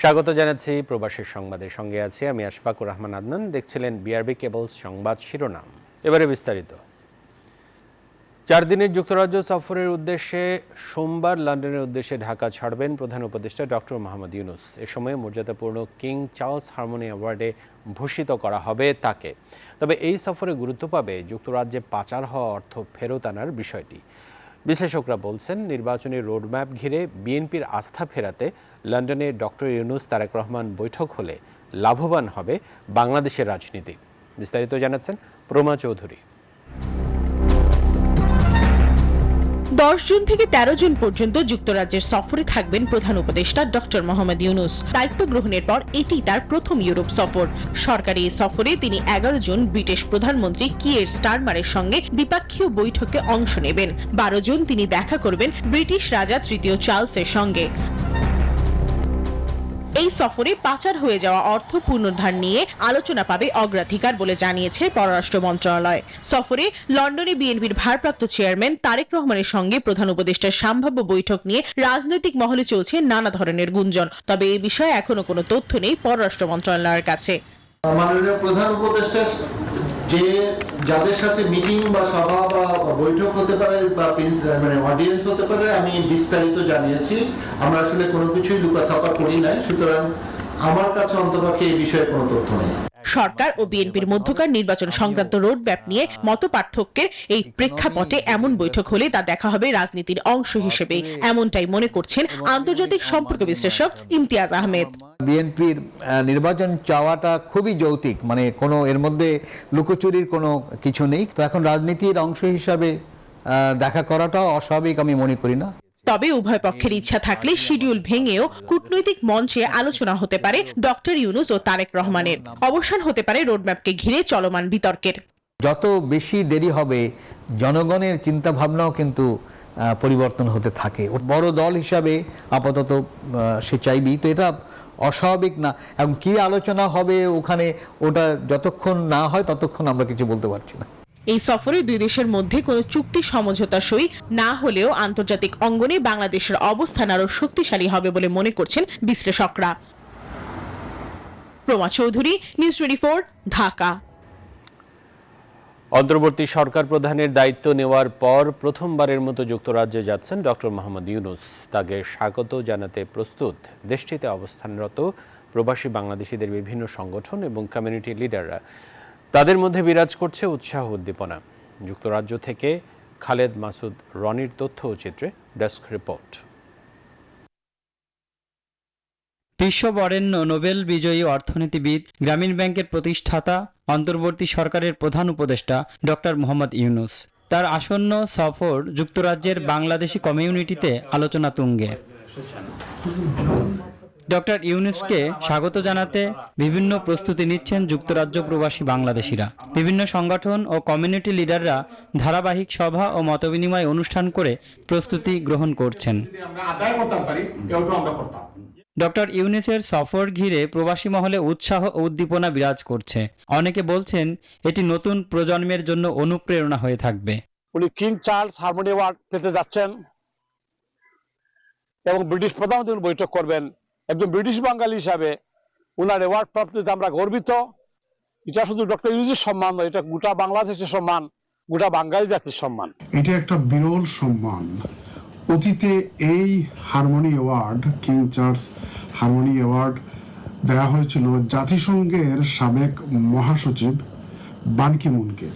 স্বাগত জানাচ্ছি প্রবাসের সংবাদের সঙ্গে আছি আমি আশফাকুর রহমান আদনান। দেখছিলেন বিআরবি কেবলস সংবাদ শিরোনাম। এবারে বিস্তারিত। 4 দিনের যুক্তরাজ্য সফরের উদ্দেশ্যে সোমবার লন্ডনের উদ্দেশ্যে ঢাকা ছাড়বেন প্রধান উপদেষ্টা ডক্টর মোহাম্মদ ইউনূস। এ সময় মর্যাদাপূর্ণ কিং চার্লস হারমোনি অ্যাওয়ার্ডে ভূষিত করা হবে তাকে। তবে এই সফরে গুরুত্ব পাবে যুক্তরাজ্যে পাচার হওয়া অর্থ ফেরত আনার বিষয়টি। বিশ্লেষকরা বলছেন, নির্বাচনী রোডম্যাপ ঘিরে বিএনপির আস্থা ফেরাতে লন্ডনে ডক্টর ইউনূস তারেক রহমান বৈঠক হলে লাভবান হবে বাংলাদেশের রাজনীতি। বিস্তারিত জানাচ্ছেন প্রমা চৌধুরী। 10 জুন থেকে 13 জুন পর্যন্ত যুক্তরাজ্যের সফরে থাকবেন প্রধান উপদেষ্টা ডক্টর মোহাম্মদ ইউনূস। দায়িত্ব গ্রহণের পর এটি তার প্রথম ইউরোপ সফর। সরকারি এই সফরে তিনি 11 জুন ব্রিটিশ প্রধানমন্ত্রী কিয়ের স্টারমারের সঙ্গে দ্বিপাক্ষীয় বৈঠকে অংশ নেবেন। 12 জুন তিনি দেখা করবেন ব্রিটিশ রাজা তৃতীয় চার্লসের সঙ্গে। এই সফরে পাচার হয়ে যাওয়া অর্থ পুনরুদ্ধার নিয়ে আলোচনা পাবে অগ্রাধিকার বলে জানিয়েছে পররাষ্ট্র মন্ত্রণালয়। সফরে লন্ডনে বিএনপির ভারপ্রাপ্ত চেয়ারম্যান তারেক রহমানের সঙ্গে প্রধান উপদেষ্টার সম্ভাব্য বৈঠক নিয়ে রাজনৈতিক মহলে চলছে নানা ধরনের গুঞ্জন। তবে এই বিষয়ে এখনো কোনো তথ্য নেই পররাষ্ট্র মন্ত্রণালয়ের কাছে। মাননীয় প্রধান উপদেষ্টা যাদের সাথে মিটিং বা সভা বা বৈঠক হতে পারে বা অডিয়েন্স হতে পারে, আমি বিস্তারিত জানিয়েছি। আমরা আসলে কোনো কিছুই লুকাছাপা করি নাই, সুতরাং আমার কাছে অন্ততপক্ষে এই বিষয়ে কোনো তথ্য নেই। সরকার ও বিএনপির মধ্যকার নির্বাচন সংক্রান্ত রোডম্যাপ নিয়ে মতপার্থক্যের এই প্রেক্ষাপটে এমন বৈঠক হলে তা দেখা হবে রাজনীতির অংশ হিসেবে, এমনটাই মনে করছেন আন্তর্জাতিক সম্পর্ক বিশ্লেষক ইমতিয়াজ আহমেদ। বিএনপির নির্বাচন চাওয়াটা খুবই যৌক্তিক, মানে কোনো এর মধ্যে লুকোচুরির কোনো কিছু নেই। তো এখন রাজনীতির অংশ হিসাবে দেখা করাটাও অস্বাভাবিক আমি মনে করি না। তবে উভয় পক্ষের ইচ্ছা থাকলে শিডিউল ভেঙেও কূটনৈতিক মঞ্চে আলোচনা হতে পারে ডক্টর ইউনূস ও তারেক রহমানের। অবসান হতে পারে রোডম্যাপকে ঘিরে চলমান বিতর্কের। যত বেশি দেরি হবে জনগণের চিন্তা ভাবনাও কিন্তু পরিবর্তন হতে থাকে। বড় দল হিসাবে আপাতত সে চাইবি, তো এটা অস্বাভাবিক না। এবং কি আলোচনা হবে ওখানে, ওটা যতক্ষণ না হয় ততক্ষণ আমরা কিছু বলতে পারছি না। এই সফরে দুই দেশের মধ্যে কোনো চুক্তি সমঝোতা সই না হলেও আন্তর্জাতিক অঙ্গনে বাংলাদেশের অবস্থান আরও শক্তিশালী হবে বলে মনে করছেন বিশ্লেষকরা। প্রমা চৌধুরী, নিউজ 24, ঢাকা। অন্তর্বর্তী সরকার প্রধানের দায়িত্ব নেওয়ার পর প্রথমবারের মতো যুক্তরাজ্যে যাচ্ছেন ডক্টর মোহাম্মদ ইউনূস। তাকে স্বাগত জানাতে প্রস্তুত দেশটিতে অবস্থানরত প্রবাসী বাংলাদেশিদের বিভিন্ন সংগঠন এবং কমিউনিটি লিডাররা। তাদের মধ্যে বিরাজ করছে উৎসাহ উদ্দীপনা। যুক্তরাজ্য থেকে খালেদ মাসুদ রনির তথ্য ও চিত্রে ডেস্ক রিপোর্ট। বিশ্ববরেণ্য নোবেল বিজয়ী অর্থনীতিবিদ, গ্রামীণ ব্যাংকের প্রতিষ্ঠাতা, অন্তর্বর্তী সরকারের প্রধান উপদেষ্টা ডক্টর মোহাম্মদ ইউনূস। তার আসন্ন সফর যুক্তরাজ্যের বাংলাদেশি কমিউনিটিতে আলোচনা তুঙ্গে। ডক্টর ইউনূসকে স্বাগত জানাতে বিভিন্ন প্রস্তুতি নিচ্ছেন যুক্তরাজ্য প্রবাসী বাংলাদেশিরা। বিভিন্ন সংগঠন ও কমিউনিটি লিডাররা ধারাবাহিক সভা ও মতবিনিময় অনুষ্ঠান করে প্রস্তুতি গ্রহণ করছেন। ডক্টর ইউনূসের সফর ঘিরে প্রবাসী মহলে উৎসাহ ও উদ্দীপনা বিরাজ করছে। অনেকে বলছেন এটি নতুন প্রজন্মের জন্য অনুপ্রেরণা হয়ে থাকবে। উনি কিং চার্লস হারমোনি অ্যাওয়ার্ড পেতে যাচ্ছেন এবং ব্রিটিশ প্রধানমন্ত্রী বৈঠক করবেন। একজন ব্রিটিশ বাঙালি হিসাবে ওনার অ্যাওয়ার্ড প্রাপ্তিতে আমরা গর্বিত। এটা শুধু ডক্টর ইউনূসের সম্মান নয়, এটা গোটা বাংলাদেশের সম্মান, গোটা বাঙালি জাতির সম্মান। এটা একটা বিরল সম্মান। অতীতে এই harmony award, king Charles harmony award দেওয়া হয়েছিল জাতিসংঘের সাবেক মহাসচিব বান কি মুনকে।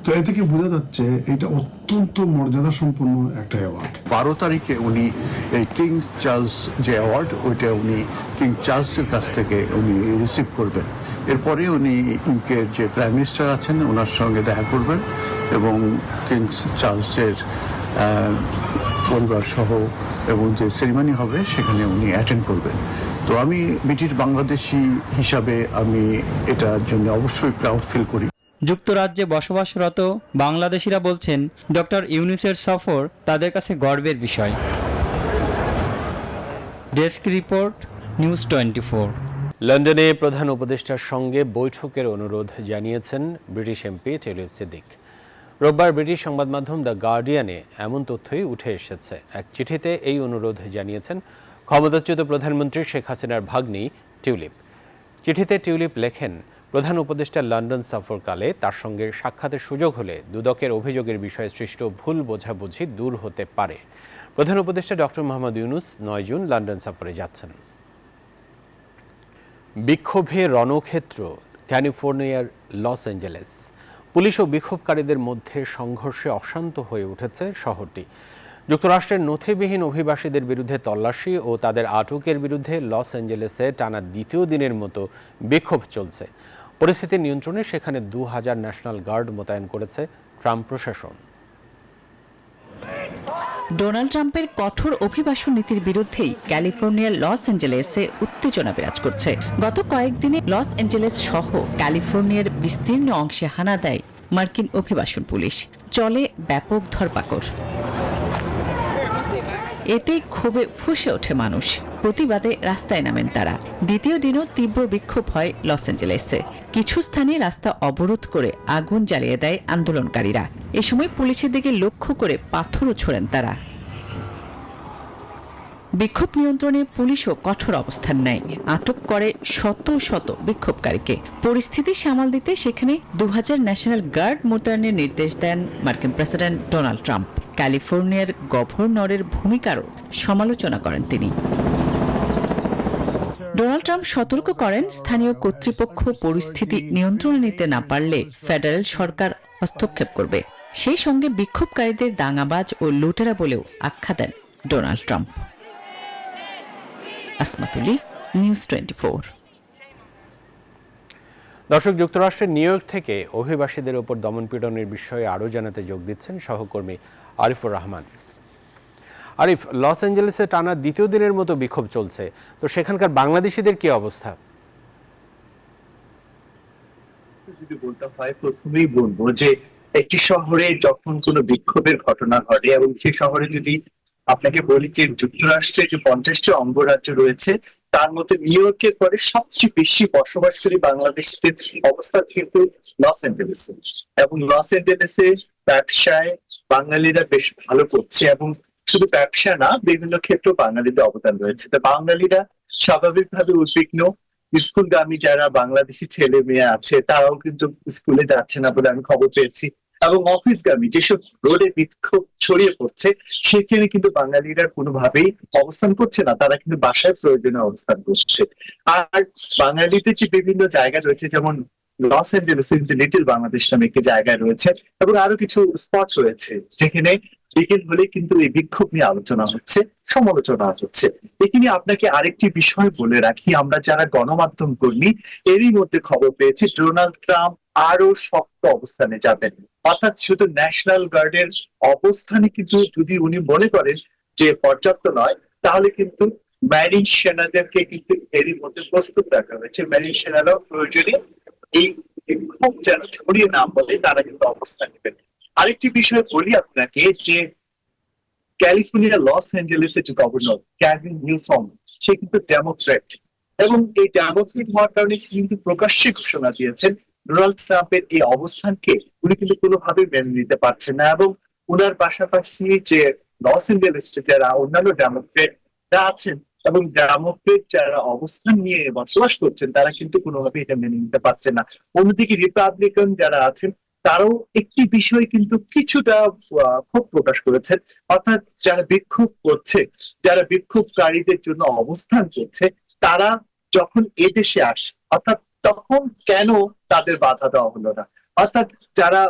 তো এ থেকে বোঝা যাচ্ছে এটা অত্যন্ত মর্যাদা সম্পন্ন একটা অ্যাওয়ার্ড। 12 তারিখে উনি এই কিং চার্লস যে অ্যাওয়ার্ড, ওইটা উনি কিং চার্লসের কাছ থেকে উনি রিসিভ করবেন। এরপরে উনি ইউকের যে প্রাইম মিনিস্টার আছেন ওনার সঙ্গে দেখা করবেন এবং কিং চার্লসের পরিবার সহ এবং যে সেরিমনি হবে সেখানে উনি অ্যাটেন্ড করবেন। তো আমি ব্রিটিশ বাংলাদেশি হিসাবে আমি এটার জন্য অবশ্যই প্রাউড ফিল করি। যুক্তরাজ্যে বসবাসরত বাংলাদেশিরা বলছেন ডক্টর ইউনূসের সফর তাদের কাছে গর্বের বিষয়। Desk report, news 24। লন্ডনে প্রধান উপদেষ্টার সঙ্গে বৈঠকের অনুরোধ জানিয়েছেন ব্রিটিশ এমপি টেলুইড সিদ্দিক। রোববার ব্রিটিশ সংবাদ মাধ্যম দ্য গার্ডিয়ানে এমন তথ্যই উঠে এসেছে। এক চিঠিতে এই অনুরোধ জানিয়েছেন ক্ষমতাচ্যুত প্রধানমন্ত্রী শেখ হাসিনার ভাগ্নি টিউলিপ। চিঠিতে টিউলিপ লেখেন, প্রধান উপদেষ্টা লন্ডন সফরকালে তার সঙ্গে সাক্ষাতের সুযোগ হলে দুদকের অভিযোগের বিষয়ে সৃষ্ট ভুল বোঝাবুঝি দূর হতে পারে। প্রধান উপদেষ্টা doctor Mohammad Yunus 9 June London সফরে যাচ্ছেন। বিক্ষোভে রণক্ষেত্র ক্যালিফোর্নিয়ার লস অ্যাঞ্জেলেস। পুলিশ ও বিক্ষোভকারীদের মধ্যে সংঘর্ষে অশান্ত হয়ে উঠেছে শহরটি। যুক্তরাষ্ট্রের নথিবিহীন অভিবাসীদের বিরুদ্ধে তল্লাশি ও তাদের আটকের বিরুদ্ধে লস অ্যাঞ্জেলেসে টানা দ্বিতীয় দিনের মতো বিক্ষোভ চলছে। পরিস্থিতি নিয়ন্ত্রণে সেখানে 2000 ন্যাশনাল গার্ড মোতায়েন করেছে ট্রাম্প প্রশাসন। ডোনাল্ড ট্রাম্পের কঠোর অভিবাসন নীতির বিরুদ্ধেই ক্যালিফোর্নিয়ার লস অ্যাঞ্জেলেসে উত্তেজনা বিরাজ করছে। গত কয়েকদিনে লস অ্যাঞ্জেলেস সহ ক্যালিফোর্নিয়ার বিস্তীর্ণ অংশে হানা দেয় মার্কিন অভিবাসন পুলিশ। চলে ব্যাপক ধরপাকড়। এতে ক্ষোভে ফুঁসে ওঠে মানুষ। প্রতিবাদে রাস্তায় নামেন তারা। দ্বিতীয় দিনও তীব্র বিক্ষোভ হয় লস অ্যাঞ্জেলেসে। কিছু স্থানে রাস্তা অবরোধ করে আগুন জ্বালিয়ে দেয় আন্দোলনকারীরা। এ সময় পুলিশের দিকে লক্ষ্য করে পাথরও ছোড়েন তারা। বিক্ষোভ নিয়ন্ত্রণে পুলিশও কঠোর অবস্থান নেয়, আটক করে শত শত বিক্ষোভকারীকে। পরিস্থিতি সামাল দিতে সেখানে 2000 ন্যাশনাল গার্ড মোতায়েনের নির্দেশ দেন মার্কিন প্রেসিডেন্ট ডোনাল্ড ট্রাম্প। ক্যালিফোর্নিয়ার গভর্নরের ভূমিকারও সমালোচনা করেন তিনি। ডোনাল্ড ট্রাম্প সতর্ক করেন, স্থানীয় কর্তৃপক্ষ পরিস্থিতি নিয়ন্ত্রণে নিতে না পারলে ফেডারেল সরকার হস্তক্ষেপ করবে। সেই সঙ্গে বিক্ষোভকারীদের দাঙ্গাবাজ ও লুটেরা বলেও আখ্যা দেন ডোনাল্ড ট্রাম্প। আসমাতুলি, নিউজ 24। দর্শক, যুক্তরাষ্ট্রের নিউ ইয়র্ক থেকে অভিবাসীদের ওপর দমনপীড়নের বিষয়ে আরও জানাতে যোগ দিচ্ছেন সহকর্মী আরিফুর রহমান। আরিফ, লস অ্যাঞ্জেলেসে টানা দ্বিতীয় দিনের মতো বিক্ষোভ চলছে, তো সেখানকার বাংলাদেশিদের কি অবস্থা? যদি বলতে হয়, প্রথমেই বলবো যে একটি শহরে যখন কোনো বিক্ষোভের ঘটনা ঘটে এবং সেই শহরে যদি আপনাকে বলি যে যুক্তরাষ্ট্রের যে 50টি অঙ্গরাজ্য রয়েছে তার মধ্যে নিউ ইয়র্কের পরে সবচেয়ে বেশি বসবাসকারী বাংলাদেশিদের অবস্থান কিন্তু লস অ্যাঞ্জেলেসে, এবং লস অ্যাঞ্জেলেসে ব্যবসায় বাঙালিরা বেশ ভালো করছে, এবং শুধু ব্যবসা না, বিভিন্ন ক্ষেত্রেও বাঙালিদের অবদান রয়েছে। তো বাঙালিরা স্বাভাবিকভাবে উদ্বিগ্ন। স্কুলগামী যারা বাংলাদেশি ছেলে মেয়ে আছে তারাও কিন্তু স্কুলে যাচ্ছে না বলে আমি খবর পেয়েছি, এবং অফিসগামী যেসব রোডে বিক্ষোভ ছড়িয়ে পড়ছে সেখানে কিন্তু বাঙালিরা কোনোভাবেই অবস্থান করছে না, তারা কিন্তু বাসায় প্রয়োজনে অবস্থান করছে। আর বাঙালিদের যে বিভিন্ন জায়গা রয়েছে, যেমন লস অ্যাঞ্জেলেসে কিন্তু লিটল বাংলাদেশ নামে একটি জায়গা রয়েছে, এবং আরো কিছু স্পট রয়েছে যেখানে বিকেল হলে কিন্তু এই বিক্ষোভ নিয়ে আলোচনা হচ্ছে, সমালোচনা হচ্ছে। এখানে আপনাকে আরেকটি বিষয় বলে রাখি, আমরা যারা গণমাধ্যম কর্মী এরই মধ্যে খবর পেয়েছি ডোনাল্ড ট্রাম্প আরো শক্ত অবস্থানে যাবেন। অর্থাৎ শুধু ন্যাশনাল গার্ডের অবস্থানে কিন্তু যদি উনি মনে করেন যে পর্যাপ্ত নয়, তাহলে কিন্তু মেরিন সেনাদেরকে কিন্তু এরই মধ্যে প্রস্তুত রাখা হয়েছে। মেরিন সেনারাও প্রয়োজনে এই বিক্ষোভ যেন ছড়িয়ে না পড়ে তারা কিন্তু অবস্থান নেবেন। আরেকটি বিষয় বলি আপনাকে যে ক্যালিফোর্নিয়া লস অ্যাঞ্জেলেসের যে গভর্নর ক্যাভিন নিউসম, সে কিন্তু ডেমোক্র্যাট, এবং এই ডেমোক্রেট হওয়ার কারণে কিন্তু প্রকাশ্যে ঘোষণা দিয়েছেন ডোনাল্ড ট্রাম্পের এই অবস্থানকে উনি কিন্তু কোনোভাবে মেনে নিতে পারছেন না, এবং উনার পাশাপাশি যে লস অ্যাঞ্জেলেসে যারা অন্যান্য ডেমোক্রেটরা আছেন এবং ডেমোক্রেট যারা অবস্থান নিয়ে বসবাস করছেন তারা কিন্তু কোনোভাবে এটা মেনে নিতে পারছেন না। অন্যদিকে রিপাবলিকান যারা আছেন তারাও একটি বিষয় কিন্তু কিছুটা ক্ষোভ প্রকাশ করেছেন, অর্থাৎ যারা বিক্ষোভ করছে, যারা বিক্ষোভকারীদের জন্য অবস্থান করছে, তারা যখন এদেশে আসে অর্থাৎ তখন কেন তাদের বাধা দেওয়া হলো না। অর্থাৎ যারা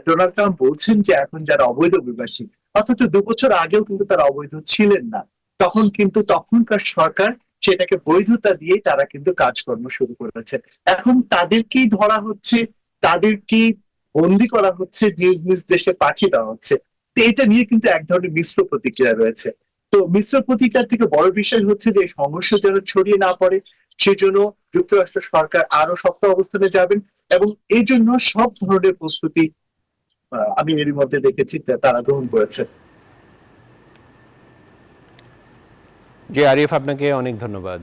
ডোনাল্ড ট্রাম্প বলছেন যে এখন যারা অবৈধ অভিবাসী, অথচ 2 বছর আগেও কিন্তু তারা অবৈধ ছিলেন না, তখন কিন্তু তখনকার সরকার সেটাকে বৈধতা দিয়ে তারা কিন্তু কাজকর্ম শুরু করেছে। এখন তাদেরকেই ধরা হচ্ছে, তাদেরকেই বন্দি করা হচ্ছে, নিজ নিজ দেশে পাঠিয়ে দেওয়া হচ্ছে। তো এটা নিয়ে কিন্তু এক ধরনের মিশ্র প্রতিক্রিয়া রয়েছে। তো মিশ্র প্রতিক্রিয়ার থেকে বড় বিষয় হচ্ছে যে সংঘর্ষ যেন ছড়িয়ে না পড়ে, সেজন্য যুক্তরাষ্ট্র সরকার আরো শক্ত অবস্থানে যাবেন, এবং এই জন্য সব ধরনের প্রস্তুতি আমি এরই মধ্যে দেখেছি তারা গ্রহণ করেছে। জি আরিফ, আপনাকে অনেক ধন্যবাদ।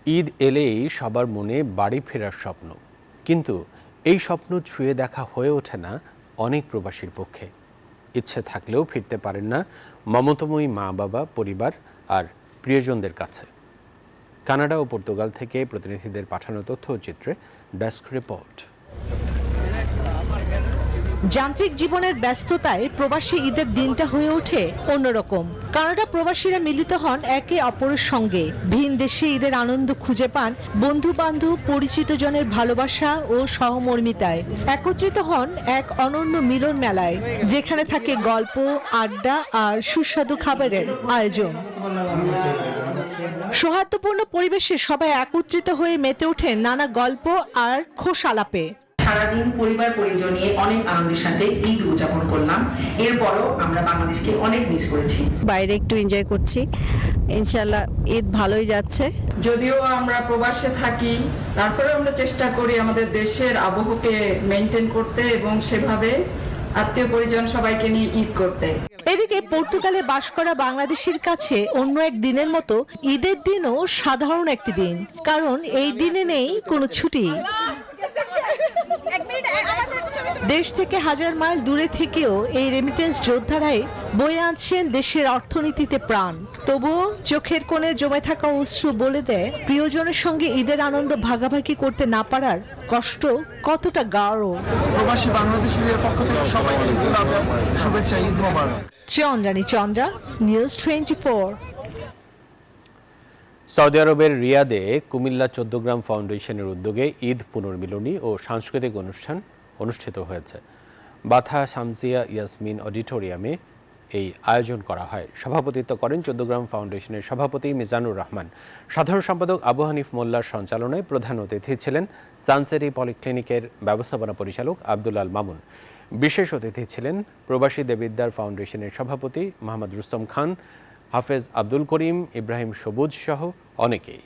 ঈদ এলেই সবার মনে বাড়ি ফেরার স্বপ্ন, কিন্তু এই স্বপ্ন ছুঁয়ে দেখা হয়ে ওঠে না অনেক প্রবাসীর পক্ষে। ইচ্ছে থাকলেও ফিরতে পারেন না মমতাময়ী মা বাবা, পরিবার আর প্রিয়জনদের কাছে। কানাডা ও পর্তুগাল থেকে প্রতিনিধিদের পাঠানো তথ্যচিত্রে ডেস্ক রিপোর্ট। যান্ত্রিক জীবনের ব্যস্ততায় প্রবাসী ঈদের দিনটা হয়ে ওঠে অন্যরকম। কানাডা প্রবাসীরা মিলিত হন একে অপরের সঙ্গে। ভিন দেশে ঈদের আনন্দ খুঁজে পান বন্ধু বান্ধব, পরিচিত জনের ভালোবাসা ও সহমর্মিতায়। একত্রিত হন এক অনন্য মিলন মেলায়, যেখানে থাকে গল্প, আড্ডা আর সুস্বাদু খাবারের আয়োজন। সৌহার্দ্যপূর্ণ পরিবেশে সবাই একত্রিত হয়ে মেতে ওঠেন নানা গল্প আর খোশ আলাপে। সারাদিন পরিবার পরিজন নিয়ে অনেক আনন্দের সাথে ঈদ উদযাপন করলাম। এরপরও আমরা বাংলাদেশকে অনেক মিস করেছি। বাইরে একটু এনজয় করছি, ইনশাআল্লাহ ঈদ ভালোই যাচ্ছে। যদিও আমরা প্রবাসে থাকি, তারপরে আমরা চেষ্টা করি আমাদের দেশের আবহকে মেনটেন করতে এবং সেভাবে আত্মীয় পরিজন সবাইকে নিয়ে ঈদ করতে। এদিকে পর্তুগালে বাস করা বাংলাদেশের কাছে অন্য এক দিনের মতো ঈদের দিনও সাধারণ একটি দিন, কারণ এই দিনে নেই কোনো ছুটি। দেশ থেকে হাজার মাইল দূরে থেকেও এই রেমিটেন্স যোদ্ধারাই বয়ে আনছেন দেশের অর্থনীতিতে প্রাণ। তবুও চোখের কোণে জমে থাকা অশ্রু বলে দেয় প্রিয়জনের সঙ্গে ঈদের আনন্দ ভাগাভাগি করতে না পারার কষ্ট কতটা গাঢ়। প্রবাসী বাংলাদেশীদের পক্ষ থেকে সবাইকে ঈদুল আজহার শুভেচ্ছা, ঈদ মোবারক। চন্দ্রানী চন্দ্রা, নিউজ 24। সৌদি আরবের রিয়াদে কুমিল্লা 14 গ্রাম ফাউন্ডেশনের উদ্যোগে ঈদ পুনর্মিলনী ও সাংস্কৃতিক অনুষ্ঠান অনুষ্ঠিত হয়েছে। বাথা শামসিয়া ইয়াসমিন অডিটোরিয়ামে এই আয়োজন করা হয়। সভাপতিত্ব করেন 14 গ্রাম ফাউন্ডেশনের সভাপতি মিজানুর রহমান। সাধারণ সম্পাদক আবু হানিফ মোল্লার সঞ্চালনায় প্রধান অতিথি ছিলেন সানসেরি পলিক্লিনিকের ব্যবস্থাপনা পরিচালক আব্দুল আল মামুন। বিশেষ অতিথি ছিলেন প্রবাসী দেবিদ্বার ফাউন্ডেশনের সভাপতি মোহাম্মদ রুস্তম খান, হাফেজ আব্দুল করিম, ইব্রাহিম সবুজ সহ অনেকেই।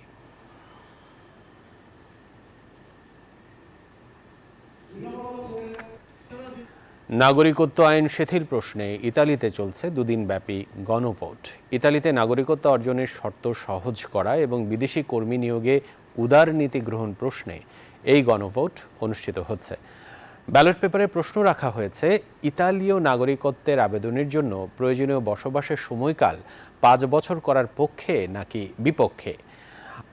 নাগরিকত্ব আইন শিথিল প্রশ্নে ইতালিতে চলছে দুদিনব্যাপী গণভোট। ইতালিতে নাগরিকত্ব অর্জনের শর্ত সহজ করা এবং বিদেশি কর্মী নিয়োগে উদার নীতি গ্রহণ প্রশ্নে এই গণভোট অনুষ্ঠিত হচ্ছে। ব্যালট পেপারে প্রশ্ন রাখা হয়েছে, ইতালীয় নাগরিকত্বের আবেদনের জন্য প্রয়োজনীয় বসবাসের সময়কাল 5 বছর করার পক্ষে নাকি বিপক্ষে।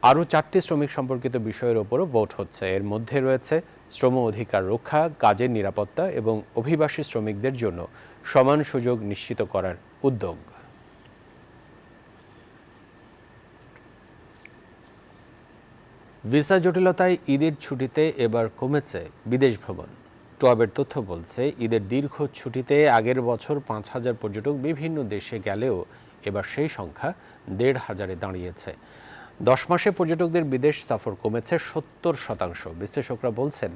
আরও 4টি শ্রমিক সম্পর্কিত বিষয়ের ওপরও ভোট হচ্ছে। এর মধ্যে রয়েছে শ্রম অধিকার রক্ষা, কাজের নিরাপত্তা এবং অভিবাসী শ্রমিকদের জন্য সমান সুযোগ নিশ্চিত করার উদ্যোগ। ভিসা জটিলতায় ঈদের ছুটিতে এবার কমেছে বিদেশ ভ্রমণ। টোয়াবের তথ্য বলছে, ঈদের দীর্ঘ ছুটিতে আগের বছর 5,000 পর্যটক বিভিন্ন দেশে গেলেও এবার সেই সংখ্যা 1,500-এ দাঁড়িয়েছে। 10 মাসে পর্যটকদের বিদেশ সফর কমেছে 70%। বিশ্লেষকরা বলছেন,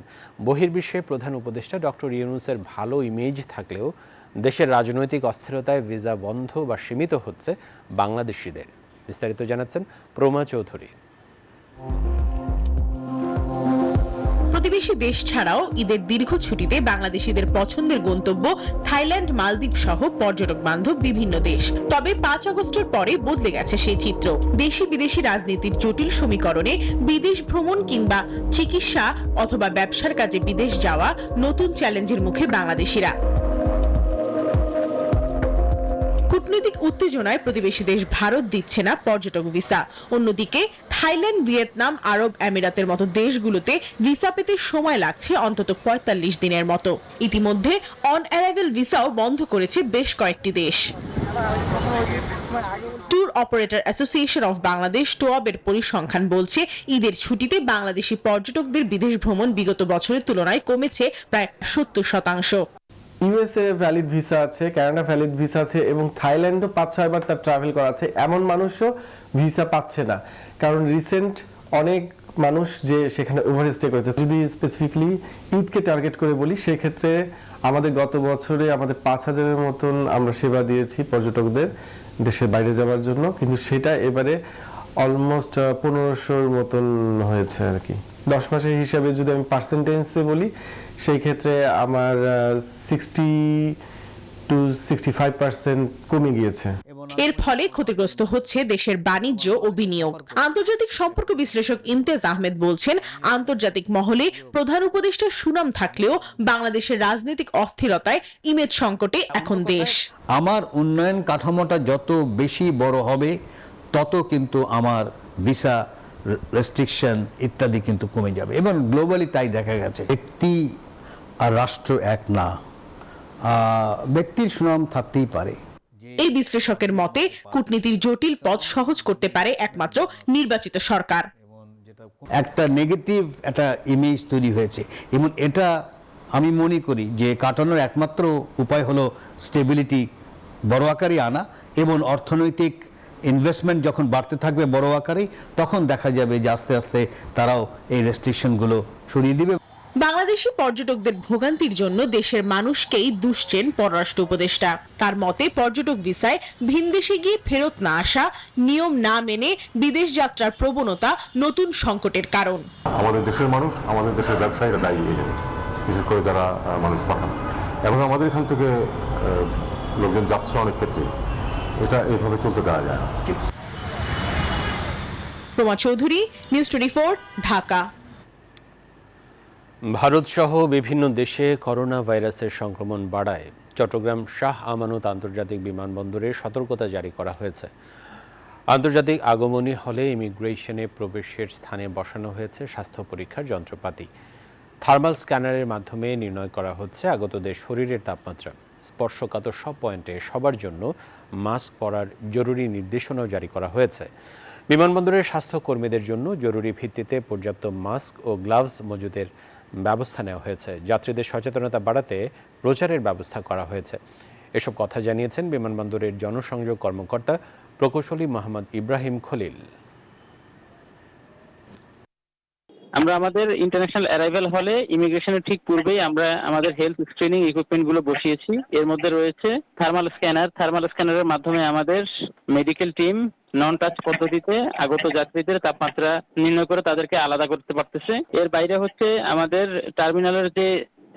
বহির্বিশ্বে প্রধান উপদেষ্টা ডক্টর ইউনূসের ভালো ইমেজ থাকলেও দেশের রাজনৈতিক অস্থিরতায় ভিসা বন্ধ বা সীমিত হচ্ছে বাংলাদেশিদের। বিস্তারিত জানাচ্ছেন প্রমা চৌধুরী। প্রতিবেশী দেশ ছাড়াও ঈদের দীর্ঘ ছুটিতে বাংলাদেশিদের পছন্দের গন্তব্য থাইল্যান্ড, মালদ্বীপ সহ পর্যটক বান্ধব বিভিন্ন দেশ। তবে 5 আগস্টের পরে বদলে গেছে সেই চিত্র। দেশি বিদেশি রাজনীতির জটিল সমীকরণে বিদেশ ভ্রমণ কিংবা চিকিৎসা অথবা ব্যবসার কাজে বিদেশ যাওয়া নতুন চ্যালেঞ্জের মুখে বাংলাদেশিরা। কূটনৈতিক উত্তেজনায় প্রতিবেশী দেশ ভারত দিচ্ছে না পর্যটক ভিসা। অন্যদিকে থাইল্যান্ড, ভিয়েতনাম, আরব আমিরাতের মতো দেশগুলোতে ভিসা পেতে সময় লাগছে অন্তত 45 দিনের মতো। ইতিমধ্যে অন অ্যারাইভেল ভিসাও বন্ধ করেছে বেশ কয়েকটি দেশ। Tour operator association of Bangladesh টোয়াবের পরিসংখ্যান বলছে, ঈদের ছুটিতে বাংলাদেশি পর্যটকদের বিদেশ ভ্রমণ বিগত বছরের তুলনায় কমেছে প্রায় 70%। ইউএসএ ভ্যালিড ভিসা আছে, কানাডা ভ্যালিড ভিসা আছে এবং থাইল্যান্ডও 5-6 বার তার ট্রাভেল করা আছে। এমন মানুষও ভিসা পাচ্ছে না, কারণ রিসেন্ট অনেক মানুষ যে সেখানে ওভারস্টে করেছে। যদি স্পেসিফিকলি ঈদকে টার্গেট করে বলি, সেই ক্ষেত্রে আমাদের গত বছরে আমাদের 5,000-এর মতন আমরা সেবা দিয়েছি পর্যটকদের দেশের বাইরে যাওয়ার জন্য, কিন্তু সেটা এবারে অলমোস্ট 1500-এর মতন হয়েছে আর কি। 10 মাসের হিসাবে যদি আমি পার্সেন্টেজে বলি, সেই ক্ষেত্রে আমার 60 to 65% কমে গিয়েছে। এর ফলে ক্ষতিগ্রস্ত হচ্ছে দেশের বাণিজ্য ও বিনিয়োগ। আন্তর্জাতিক সম্পর্ক বিশ্লেষক ইমতিয়াজ আহমেদ বলছেন, আন্তর্জাতিক মহলে প্রধান উপদেষ্টার সুনাম থাকলেও বাংলাদেশের রাজনৈতিক অস্থিরতায় ইমেজ সংকটে এখন দেশ। আমার উন্নয়ন কাঠামোটা যত বেশি বড় হবে তত কিন্তু আমার ভিসা রেস্ট্রিকশন ইত্যাদি কিন্তু কমে যাবে, এবং গ্লোবালি তাই দেখা গেছে। ব্যক্তি আর রাষ্ট্র এক না, ব্যক্তির সুনাম থাকতেই পারে। এই বিশ্লেষকের মতে কূটনীতির জটিল পথ সহজ করতে পারে একমাত্র নির্বাচিত সরকার। একটা নেগেটিভ একটা ইমেজ তৈরি হয়েছে, এবং এটা আমি মনে করি যে কাটানোর একমাত্র উপায় হলো স্টেবিলিটি বড় আকারে আনা, এবং অর্থনৈতিক ইনভেস্টমেন্ট যখন বাড়তে থাকবে বড় আকারে, তখন দেখা যাবে যে আস্তে আস্তে তারাও এই রেস্ট্রিকশনগুলো সরিয়ে দিবে। বাংলাদেশি পর্যটকদের ভোগান্তির জন্য দেশের মানুষকেই দুষছেন পররাষ্ট্র উপদেষ্টা। তার মতে পর্যটক ভিসায় ভিনদেশে গিয়ে ফেরত না আসা, নিয়ম না মেনে বিদেশ যাত্রার প্রবণতা নতুন সংকটের কারণ। আমাদের দেশের মানুষ, আমাদের দেশের ব্যবসায়ীরা দায়ী এই জন্য, বিশেষ করে যারা মানুষ পাঠান, এবং আমাদের এখান থেকে লোকজন যাচ্ছে অনেক ক্ষেত্রে, এটা এইভাবে চলতে দেওয়া যায় না। রোমা চৌধুরী, নিউজ 24, ঢাকা। ভারতসহ বিভিন্ন দেশে করোনা ভাইরাসের সংক্রমণ বাড়ায় চট্টগ্রাম শাহ আমানত আন্তর্জাতিক বিমানবন্দরে সতর্কতা জারি করা হয়েছে। আন্তর্জাতিক আগমনী হলে ইমিগ্রেশনে প্রবেশের স্থানে বসানো হয়েছে স্বাস্থ্য পরীক্ষার যন্ত্রপাতি। থার্মাল স্ক্যানারের মাধ্যমে নির্ণয় করা হচ্ছে আগতদের শরীরের তাপমাত্রা। স্পর্শকাতর সব পয়েন্টে সবার জন্য মাস্ক পরার জরুরি নির্দেশনাও জারি করা হয়েছে। বিমানবন্দরের স্বাস্থ্য কর্মীদের জন্য জরুরি ভিত্তিতে পর্যাপ্ত মাস্ক ও গ্লাভস মজুদের ব্যবস্থা নেওয়া হয়েছে। যাত্রীদের সচেতনতা বাড়াতে প্রচারের ব্যবস্থা করা হয়েছে। এসব কথা জানিয়েছেন বিমানবন্দরের জনসংযোগ কর্মকর্তা প্রকৌশলী মোহাম্মদ ইব্রাহিম খলিল। আমরা আমাদের ইন্টারন্যাশনাল অ্যারাইভাল হলে ইমিগ্রেশনের ঠিক পূর্বেই আমরা আমাদের হেলথ স্ক্রিনিং ইকুইপমেন্ট গুলো বসিয়েছি। এর মধ্যে রয়েছে থার্মাল স্ক্যানার। থার্মাল স্ক্যানারের মাধ্যমে আমাদের মেডিকেল টিম নন টাচ পদ্ধতিতে আগত যাত্রীদের তাপমাত্রা নির্ণয় করে তাদেরকে আলাদা করতে পারতেছে। এর বাইরে হচ্ছে আমাদের টার্মিনালের যে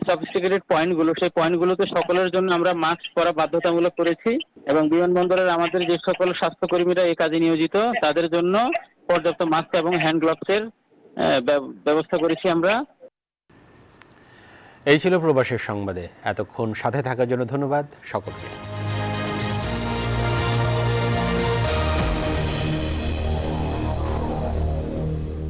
সফিস্টিকেটেড পয়েন্টগুলো, সেই পয়েন্টগুলোতে সকলের জন্য আমরা মাস্ক পরা বাধ্যতামূলক করেছি, এবং বিমানবন্দরের আমাদের যে সকল স্বাস্থ্যকর্মীরা এই কাজে নিয়োজিত তাদের জন্য পর্যাপ্ত মাস্ক এবং হ্যান্ড গ্লাভসের ব্যবস্থা করেছি আমরা। এই ছিল প্রবাসের সংবাদে। এতক্ষণ সাথে থাকার জন্য ধন্যবাদ সকলকে।